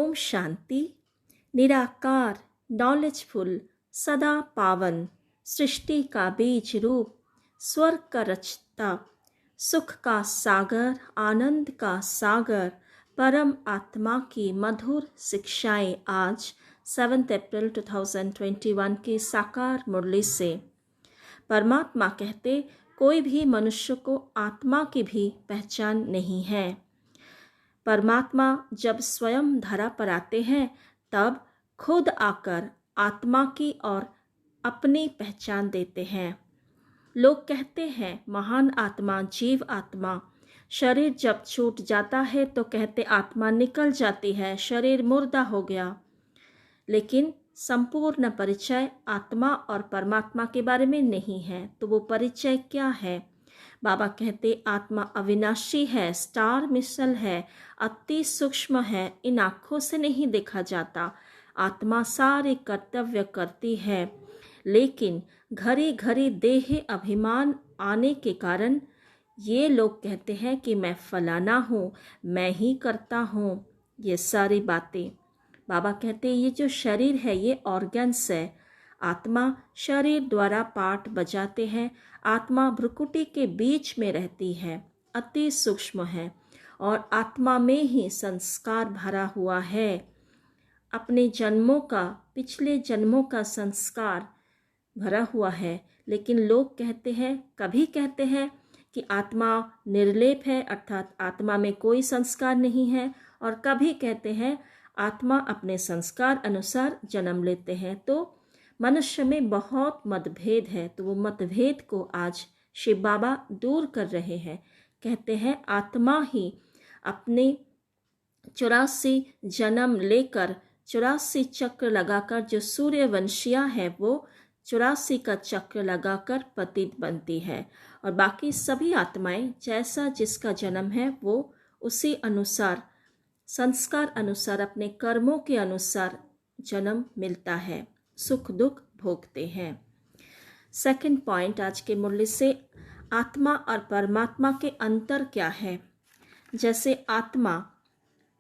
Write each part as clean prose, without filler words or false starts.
ओम शांति। निराकार, नॉलेजफुल, सदा पावन, सृष्टि का बीज रूप, स्वर्ग का रचता, सुख का सागर, आनंद का सागर, परम आत्मा की मधुर शिक्षाएं आज 7 अप्रैल 2021 की साकार मुरली से। परमात्मा कहते, कोई भी मनुष्य को आत्मा की भी पहचान नहीं है। परमात्मा जब स्वयं धरा पर आते हैं तब खुद आकर आत्मा की और अपनी पहचान देते हैं। लोग कहते हैं महान आत्मा, जीव आत्मा। शरीर जब छूट जाता है तो कहते आत्मा निकल जाती है, शरीर मुर्दा हो गया। लेकिन संपूर्ण परिचय आत्मा और परमात्मा के बारे में नहीं है। तो वो परिचय क्या है? बाबा कहते आत्मा अविनाशी है, स्टार मिसल है, अति सूक्ष्म है, इन आँखों से नहीं देखा जाता। आत्मा सारे कर्तव्य करती है, लेकिन घड़ी घड़ी देह अभिमान आने के कारण ये लोग कहते हैं कि मैं फलाना हूँ, मैं ही करता हूँ। ये सारी बातें बाबा कहते ये जो शरीर है ये ऑर्गन्स है। आत्मा शरीर द्वारा पाठ बजाते हैं। आत्मा भ्रुकुटी के बीच में रहती है, अति सूक्ष्म है और आत्मा में ही संस्कार भरा हुआ है। अपने जन्मों का, पिछले जन्मों का संस्कार भरा हुआ है। लेकिन लोग कहते हैं, कभी कहते हैं कि आत्मा निर्लेप है, अर्थात आत्मा में कोई संस्कार नहीं है, और कभी कहते हैं आत्मा अपने संस्कार अनुसार जन्म लेते हैं। तो मनुष्य में बहुत मतभेद है। तो वो मतभेद को आज शिव बाबा दूर कर रहे हैं। कहते हैं आत्मा ही अपने 84 जन्म लेकर 84 चक्र लगाकर, जो सूर्यवंशिया है वो 84 का चक्र लगाकर पतित बनती है, और बाकी सभी आत्माएं जैसा जिसका जन्म है वो उसी अनुसार, संस्कार अनुसार, अपने कर्मों के अनुसार जन्म मिलता है, सुख दुख भोगते हैं। सेकंड पॉइंट आज के मुरली से, आत्मा और परमात्मा के अंतर क्या है। जैसे आत्मा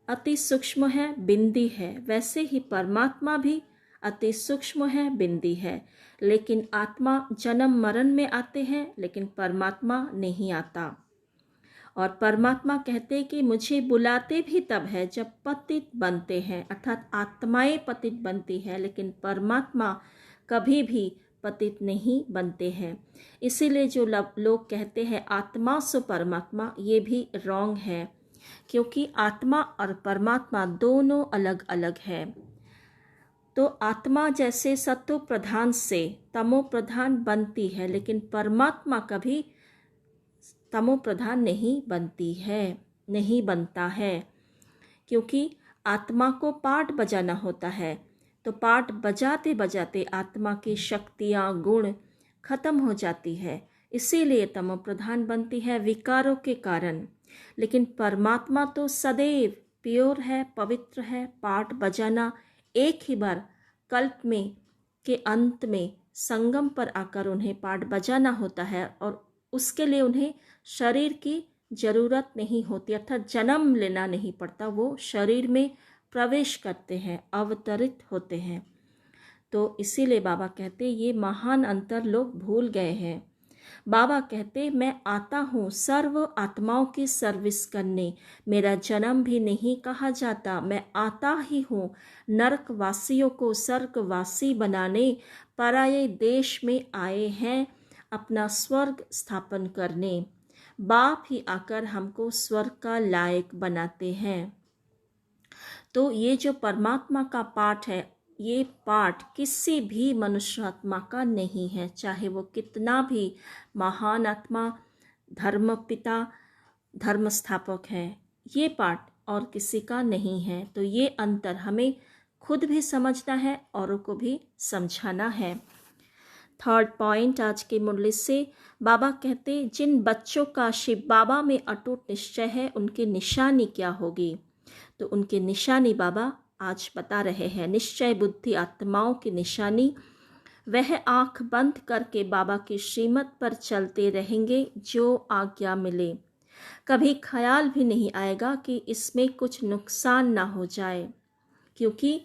अति सूक्ष्म है, बिंदी है, वैसे ही परमात्मा भी अति सूक्ष्म है, बिंदी है। लेकिन आत्मा जन्म मरण में आते हैं, लेकिन परमात्मा नहीं आता। और परमात्मा कहते कि मुझे बुलाते भी तब है जब पतित बनते हैं, अर्थात आत्माएं पतित बनती है, लेकिन परमात्मा कभी भी पतित नहीं बनते हैं। इसीलिए जो लोग कहते हैं आत्मा सो परमात्मा, ये भी रॉन्ग है, क्योंकि आत्मा और परमात्मा दोनों अलग अलग है। तो आत्मा जैसे सत्व प्रधान से तमो प्रधान बनती है, लेकिन परमात्मा कभी तमो प्रधान नहीं बनती है, नहीं बनता है, क्योंकि आत्मा को पाठ बजाना होता है। तो पाठ बजाते बजाते आत्मा की शक्तियाँ, गुण खत्म हो जाती है, इसीलिए तमो प्रधान बनती है विकारों के कारण। लेकिन परमात्मा तो सदैव प्योर है, पवित्र है। पाठ बजाना एक ही बार कल्प में के अंत में संगम पर आकर उन्हें पाठ बजाना होता है, और उसके लिए उन्हें शरीर की जरूरत नहीं होती, अर्थात जन्म लेना नहीं पड़ता। वो शरीर में प्रवेश करते हैं, अवतरित होते हैं। तो इसीलिए बाबा कहते ये महान अंतर लोग भूल गए हैं। बाबा कहते मैं आता हूँ सर्व आत्माओं की सर्विस करने, मेरा जन्म भी नहीं कहा जाता, मैं आता ही हूँ नरकवासियों को स्वर्गवासी बनाने। पराये देश में आए हैं अपना स्वर्ग स्थापन करने। बाप ही आकर हमको स्वर्ग का लायक बनाते हैं। तो ये जो परमात्मा का पाठ है, ये पाठ किसी भी मनुष्य आत्मा का नहीं है, चाहे वो कितना भी महान आत्मा, धर्म पिता, धर्म स्थापक है। ये पाठ और किसी का नहीं है। तो ये अंतर हमें खुद भी समझना है, औरों को भी समझाना है। थर्ड पॉइंट आज की मुरली से, बाबा कहते जिन बच्चों का शिव बाबा में अटूट निश्चय है, उनकी निशानी क्या होगी। तो उनकी निशानी बाबा आज बता रहे हैं। निश्चय बुद्धि आत्माओं की निशानी, वह आंख बंद करके बाबा की श्रीमत पर चलते रहेंगे, जो आज्ञा मिले। कभी ख्याल भी नहीं आएगा कि इसमें कुछ नुकसान ना हो जाए। क्योंकि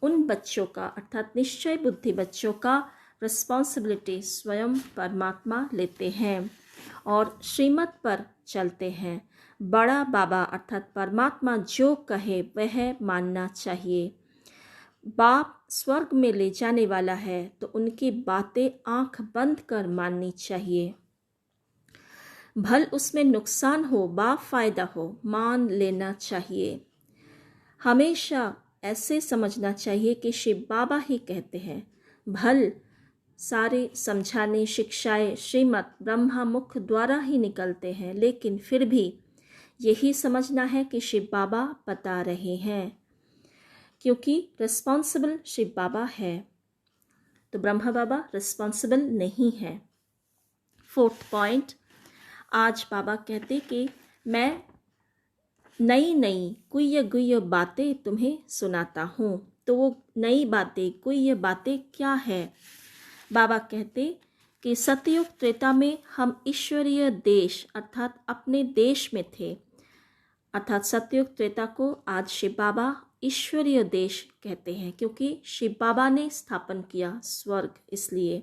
उन बच्चों का अर्थात निश्चय बुद्धि बच्चों का रिस्पॉन्सिबिलिटी स्वयं परमात्मा लेते हैं और श्रीमत पर चलते हैं। बड़ा बाबा अर्थात परमात्मा जो कहे वह मानना चाहिए। बाप स्वर्ग में ले जाने वाला है तो उनकी बातें आंख बंद कर माननी चाहिए। भल उसमें नुकसान हो बा फायदा हो मान लेना चाहिए। हमेशा ऐसे समझना चाहिए कि शिव बाबा ही कहते हैं। भल सारे समझाने शिक्षाएं श्रीमत ब्रह्मा मुख द्वारा ही निकलते हैं, लेकिन फिर भी यही समझना है कि शिव बाबा बता रहे हैं, क्योंकि रिस्पॉन्सिबल शिव बाबा है तो ब्रह्मा बाबा रिस्पॉन्सिबल नहीं है। 4th पॉइंट, आज बाबा कहते कि मैं नई नई गुह्य गुह्य बातें तुम्हें सुनाता हूँ। तो वो नई बातें गुह्य बातें क्या है? बाबा कहते कि सतयुग त्रेता में हम ईश्वरीय देश अर्थात अपने देश में थे, अर्थात सतयुग त्रेता को आज शिव बाबा ईश्वरीय देश कहते हैं, क्योंकि शिव बाबा ने स्थापन किया स्वर्ग इसलिए।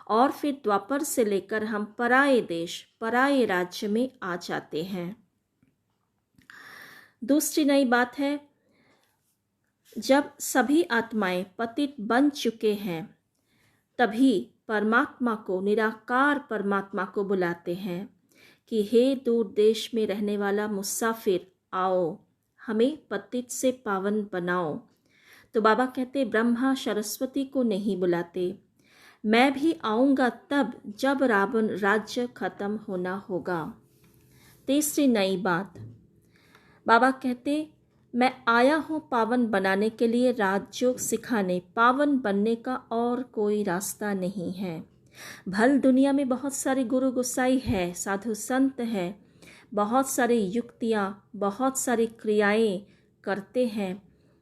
और फिर द्वापर से लेकर हम पराये देश पराये राज्य में आ जाते हैं। दूसरी नई बात है, जब सभी आत्माएं पतित बन चुके हैं तभी परमात्मा को निराकार परमात्मा को बुलाते हैं कि हे दूर देश में रहने वाला मुसाफिर आओ, हमें पतित से पावन बनाओ। तो बाबा कहते ब्रह्मा सरस्वती को नहीं बुलाते, मैं भी आऊँगा तब जब रावण राज्य खत्म होना होगा। तीसरी नई बात, बाबा कहते मैं आया हूँ पावन बनाने के लिए, राजयोग सिखाने, पावन बनने का और कोई रास्ता नहीं है। भल दुनिया में बहुत सारे गुरु गुसाई है, साधु संत है, बहुत सारी युक्तियाँ बहुत सारी क्रियाएं करते हैं,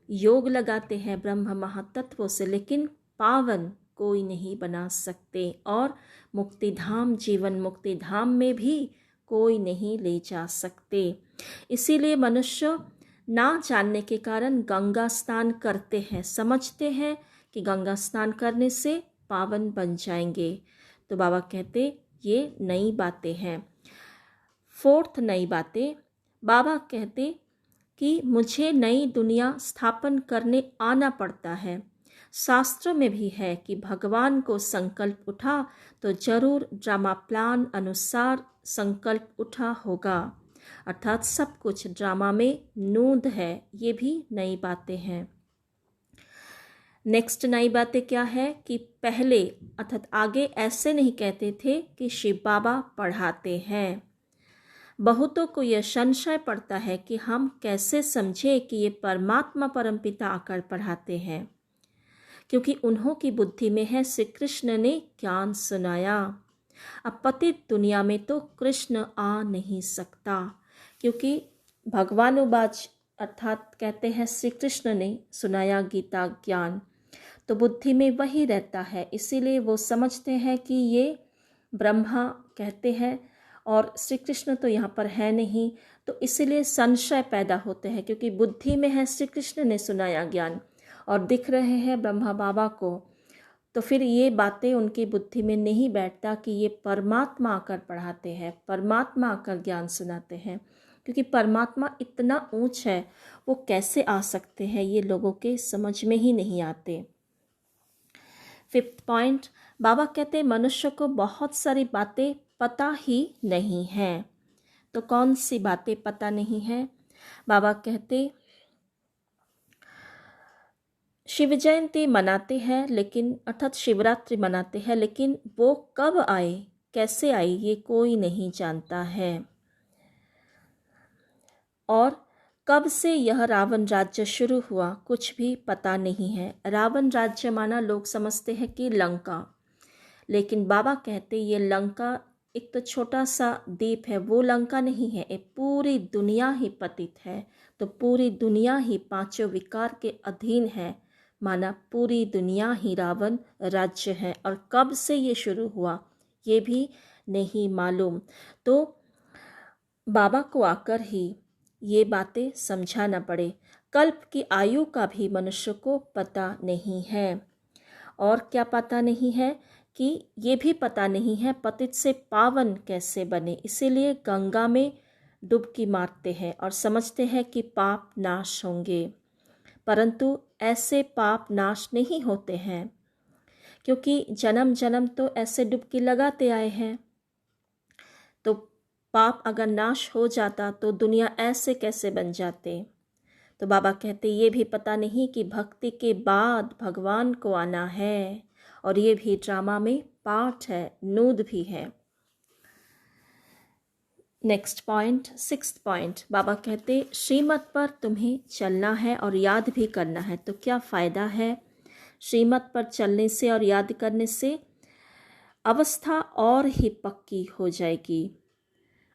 योग लगाते हैं ब्रह्म महातत्वों से, लेकिन पावन कोई नहीं बना सकते और मुक्तिधाम जीवन मुक्तिधाम में भी कोई नहीं ले जा सकते। इसीलिए मनुष्य ना जानने के कारण गंगा स्नान करते हैं, समझते हैं कि गंगा स्नान करने से पावन बन जाएंगे। तो बाबा कहते ये नई बातें हैं। 4th नई बातें, बाबा कहते कि मुझे नई दुनिया स्थापन करने आना पड़ता है। शास्त्र में भी है कि भगवान को संकल्प उठा तो जरूर ड्रामा प्लान अनुसार संकल्प उठा होगा, अर्थात सब कुछ ड्रामा में नूंद है। ये भी नई बातें हैं। नेक्स्ट नई बातें क्या है कि पहले अर्थात आगे ऐसे नहीं कहते थे कि शिव बाबा पढ़ाते हैं। बहुतों को यह संशय पड़ता है कि हम कैसे समझे कि ये परमात्मा परमपिता आकर पढ़ाते हैं, क्योंकि उन्हों की बुद्धि में है श्री कृष्ण ने ज्ञान सुनाया। अब पतित दुनिया में तो कृष्ण आ नहीं सकता, क्योंकि भगवानुवाच अर्थात कहते हैं श्री कृष्ण ने सुनाया गीता ज्ञान, तो बुद्धि में वही रहता है। इसीलिए वो समझते हैं कि ये ब्रह्मा कहते हैं और श्री कृष्ण तो यहाँ पर है नहीं, तो इसीलिए संशय पैदा होते हैं, क्योंकि बुद्धि में है श्री कृष्ण ने सुनाया ज्ञान और दिख रहे हैं ब्रह्मा बाबा को, तो फिर ये बातें उनकी बुद्धि में नहीं बैठता कि ये परमात्मा आकर पढ़ाते हैं, परमात्मा आकर ज्ञान सुनाते हैं, क्योंकि परमात्मा इतना ऊंच है वो कैसे आ सकते हैं, ये लोगों के समझ में ही नहीं आते। 5th पॉइंट, बाबा कहते मनुष्य को बहुत सारी बातें पता ही नहीं है। तो कौन सी बातें पता नहीं है? बाबा कहते शिव जयंती मनाते हैं, लेकिन अर्थात शिवरात्रि मनाते हैं, लेकिन वो कब आए कैसे आई ये कोई नहीं जानता है। और कब से यह रावण राज्य शुरू हुआ कुछ भी पता नहीं है। रावण राज्य माना लोग समझते हैं कि लंका, लेकिन बाबा कहते ये लंका एक तो छोटा सा द्वीप है, वो लंका नहीं है, ये पूरी दुनिया ही पतित है। तो पूरी दुनिया ही पांचों विकार के अधीन है, माना पूरी दुनिया ही रावण राज्य है। और कब से ये शुरू हुआ ये भी नहीं मालूम। तो बाबा को आकर ही ये बातें समझाना पड़े। कल्प की आयु का भी मनुष्य को पता नहीं है। और क्या पता नहीं है कि ये भी पता नहीं है पतित से पावन कैसे बने। इसीलिए गंगा में डुबकी मारते हैं और समझते हैं कि पाप नाश होंगे, परंतु ऐसे पाप नाश नहीं होते हैं, क्योंकि जन्म जन्म तो ऐसे डुबकी लगाते आए हैं। तो पाप अगर नाश हो जाता तो दुनिया ऐसे कैसे बन जाते। तो बाबा कहते ये भी पता नहीं कि भक्ति के बाद भगवान को आना है, और ये भी ड्रामा में पार्ट है, नूद भी है। नेक्स्ट पॉइंट, 6th पॉइंट, बाबा कहते श्रीमत पर तुम्हें चलना है और याद भी करना है। तो क्या फ़ायदा है श्रीमत पर चलने से और याद करने से? अवस्था और ही पक्की हो जाएगी।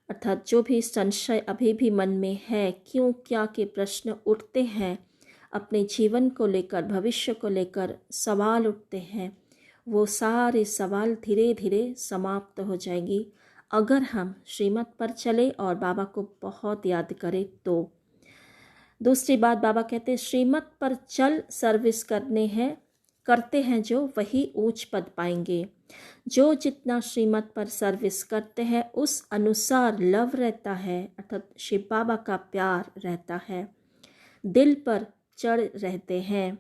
अर्थात जो भी संशय अभी भी मन में है, क्यों क्या के प्रश्न उठते हैं, अपने जीवन को लेकर, भविष्य को लेकर सवाल उठते हैं, वो सारे सवाल धीरे धीरे समाप्त हो जाएगी अगर हम श्रीमत पर चले और बाबा को बहुत याद करें तो। दूसरी बात बाबा कहते हैं श्रीमत पर चल सर्विस करते हैं जो वही ऊंच पद पाएंगे। जो जितना श्रीमत पर सर्विस करते हैं उस अनुसार लव रहता है, अर्थात शिव बाबा का प्यार रहता है, दिल पर चढ़ रहते हैं,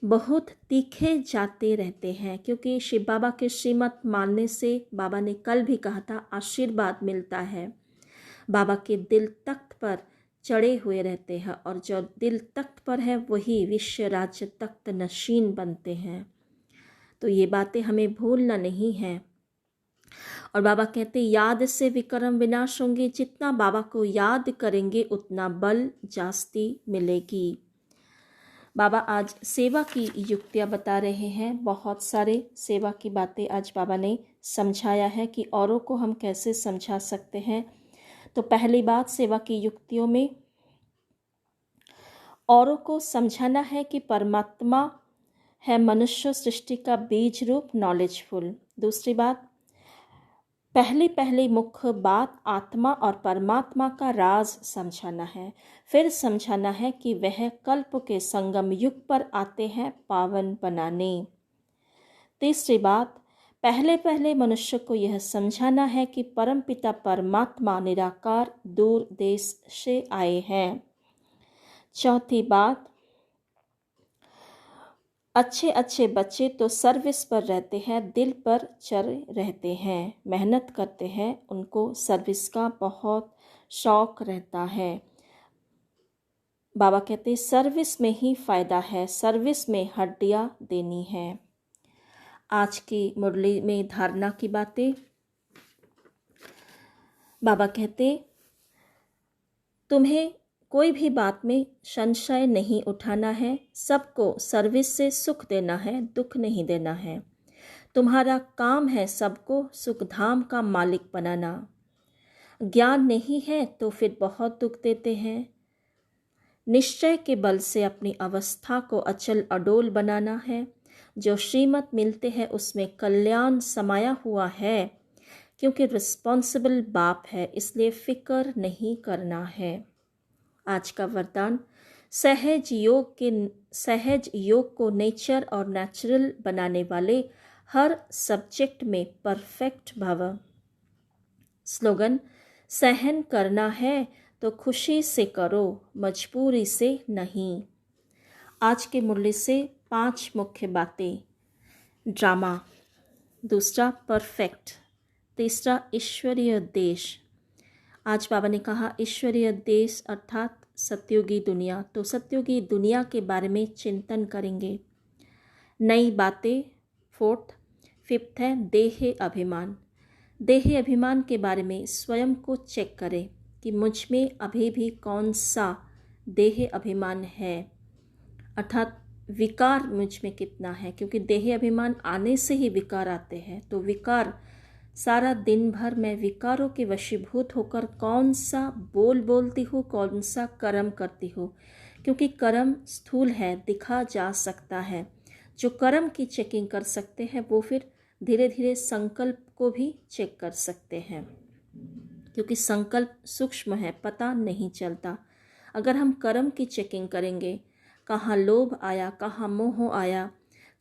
बहुत तीखे जाते रहते हैं, क्योंकि शिव बाबा के श्रीमत मानने से बाबा ने कल भी कहा था आशीर्वाद मिलता है। बाबा के दिल तख्त पर चढ़े हुए रहते हैं और जो दिल तख्त पर है वही विश्व राज्य तख्त नशीन बनते हैं। तो ये बातें हमें भूलना नहीं है। और बाबा कहते याद से विक्रम विनाश होंगे। जितना बाबा को याद करेंगे उतना बल जास्ती मिलेगी। बाबा आज सेवा की युक्तियाँ बता रहे हैं। बहुत सारे सेवा की बातें आज बाबा ने समझाया है कि औरों को हम कैसे समझा सकते हैं। तो पहली बात सेवा की युक्तियों में औरों को समझाना है कि परमात्मा है मनुष्य सृष्टि का बीज रूप नॉलेजफुल। दूसरी बात, पहली मुख्य बात आत्मा और परमात्मा का राज समझाना है। फिर समझाना है कि वह कल्प के संगम युग पर आते हैं पावन बनाने। तीसरी बात, पहले मनुष्य को यह समझाना है कि परमपिता परमात्मा निराकार दूर देश से आए हैं। चौथी बात, अच्छे बच्चे तो सर्विस पर रहते हैं, दिल पर चढ़ रहते हैं, मेहनत करते हैं, उनको सर्विस का बहुत शौक रहता है। बाबा कहते हैं सर्विस में ही फ़ायदा है, सर्विस में हड्डियाँ देनी है। आज की मुरली में धारणा की बातें, बाबा कहते तुम्हें कोई भी बात में संशय नहीं उठाना है, सबको सर्विस से सुख देना है, दुख नहीं देना है। तुम्हारा काम है सबको सुख धाम का मालिक बनाना। ज्ञान नहीं है तो फिर बहुत दुख देते हैं। निश्चय के बल से अपनी अवस्था को अचल अडोल बनाना है। जो श्रीमत मिलते हैं उसमें कल्याण समाया हुआ है, क्योंकि रिस्पॉन्सिबल बाप है, इसलिए फिक्र नहीं करना है। आज का वरदान, सहज योग को नेचर और नेचुरल बनाने वाले हर सब्जेक्ट में परफेक्ट भव। स्लोगन, सहन करना है तो खुशी से करो, मजबूरी से नहीं। आज के मुरली से 5 मुख्य बातें। ड्रामा, दूसरा परफेक्ट, तीसरा ईश्वरीय देश। आज बाबा ने कहा ईश्वरीय देश अर्थात सत्युगी दुनिया, तो सत्युगी दुनिया के बारे में चिंतन करेंगे। नई बातें 4th, 5th है देह अभिमान। देह अभिमान के बारे में स्वयं को चेक करें कि मुझ में अभी भी कौन सा देह अभिमान है, अर्थात विकार मुझ में कितना है, क्योंकि देह अभिमान आने से ही विकार आते हैं। तो विकार, सारा दिन भर मैं विकारों के वशीभूत होकर कौन सा बोलती हूँ, कौन सा कर्म करती हूँ, क्योंकि कर्म स्थूल है, दिखा जा सकता है। जो कर्म की चेकिंग कर सकते हैं वो फिर धीरे धीरे संकल्प को भी चेक कर सकते हैं, क्योंकि संकल्प सूक्ष्म है, पता नहीं चलता। अगर हम कर्म की चेकिंग करेंगे, कहाँ लोभ आया, कहाँ मोह आया,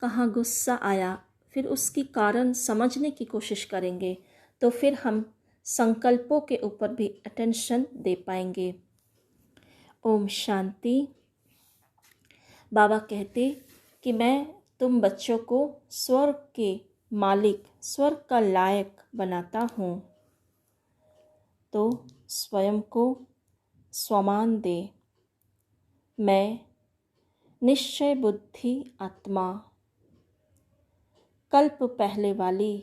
कहाँ गुस्सा आया, फिर उसकी कारण समझने की कोशिश करेंगे, तो फिर हम संकल्पों के ऊपर भी अटेंशन दे पाएंगे। ओम शांति। बाबा कहते कि मैं तुम बच्चों को स्वर्ग के मालिक, स्वर्ग का लायक बनाता हूँ, तो स्वयं को स्वमान दे। मैं निश्चय बुद्धि आत्मा, कल्प पहले वाली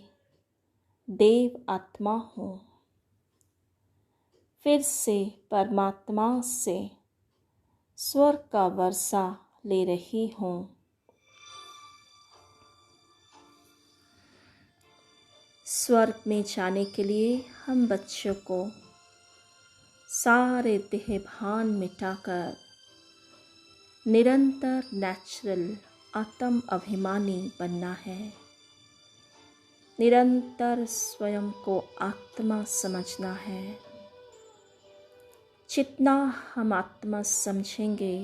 देव आत्मा हूँ, फिर से परमात्मा से स्वर्ग का वर्षा ले रही हूँ। स्वर्ग में जाने के लिए हम बच्चों को सारे देह भान मिटाकर निरंतर नेचुरल आत्म अभिमानी बनना है। निरंतर स्वयं को आत्मा समझना है। जितना हम आत्मा समझेंगे,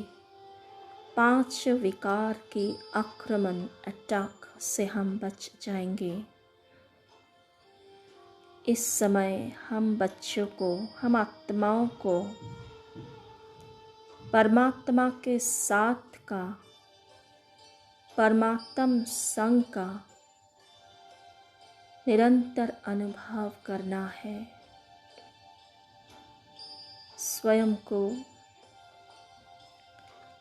5 विकार की आक्रमण अटैक से हम बच जाएंगे। इस समय हम बच्चों को, हम आत्माओं को परमात्मा के साथ का, परमात्म संग का निरंतर अनुभव करना है। स्वयं को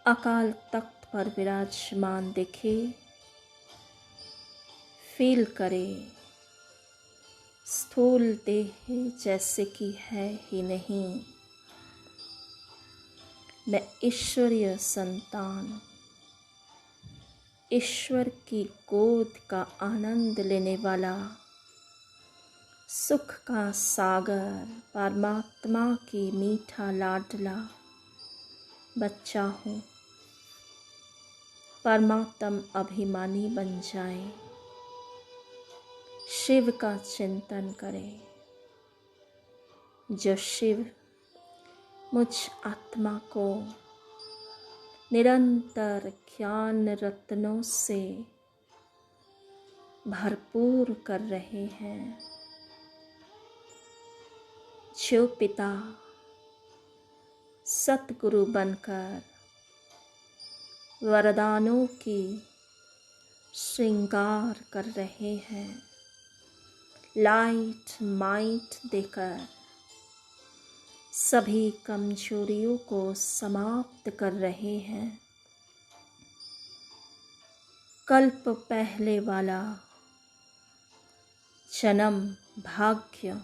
अकाल तख्त पर विराजमान देखे, फील करे, स्थूल देह जैसे कि है ही नहीं। मैं ईश्वरीय संतान, ईश्वर की गोद का आनंद लेने वाला, सुख का सागर, परमात्मा की मीठा लाडला बच्चा हूँ। परमात्म अभिमानी बन जाए, शिव का चिंतन करे। जो शिव मुझ आत्मा को निरंतर ज्ञान रत्नों से भरपूर कर रहे हैं। जो पिता सतगुरु बनकर वरदानों की श्रृंगार कर रहे हैं, लाइट माइट देकर सभी कमजोरियों को समाप्त कर रहे हैं। कल्प पहले वाला जन्म भाग्य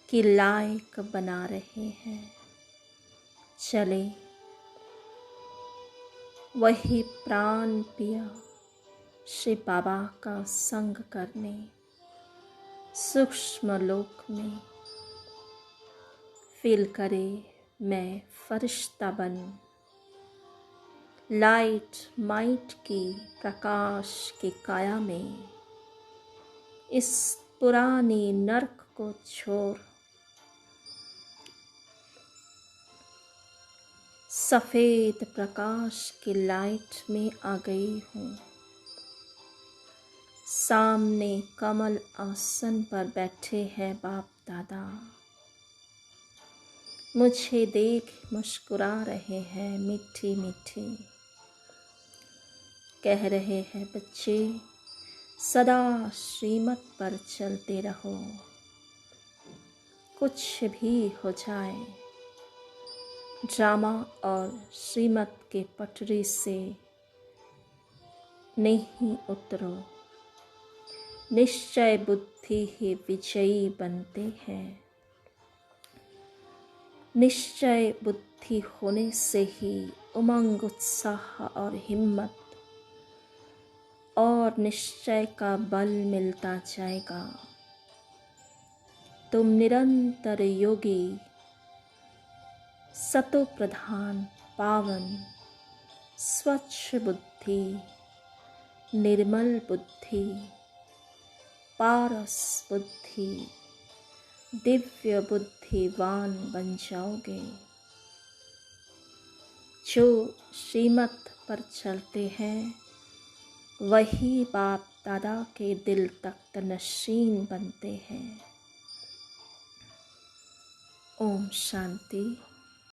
की लायक बना रहे हैं। चले वही प्राण पिया श्री बाबा का संग करने सूक्ष्म लोक में। फील करे मैं फरिश्ता बन लाइट माइट की प्रकाश की काया में इस पुरानी नर्क को छोड़ सफेद प्रकाश की लाइट में आ गई हूँ। सामने कमल आसन पर बैठे हैं बाप दादा, मुझे देख मुस्कुरा रहे हैं मीठी मीठी। कह रहे हैं बच्चे सदा श्रीमत पर चलते रहो, कुछ भी हो जाए ड्रामा और श्रीमत के पटरी से नहीं उतरो। निश्चय बुद्धि ही विजयी बनते हैं। निश्चय बुद्धि होने से ही उमंग, उत्साह और हिम्मत और निश्चय का बल मिलता जाएगा। तुम निरंतर योगी, सतो प्रधान, पावन, स्वच्छ बुद्धि, निर्मल बुद्धि, पारस बुद्धि, दिव्य बुद्धिवान बन जाओगे। जो श्रीमत पर चलते हैं वही बाप दादा के दिल तख्त नशीन बनते हैं। ओम शांति।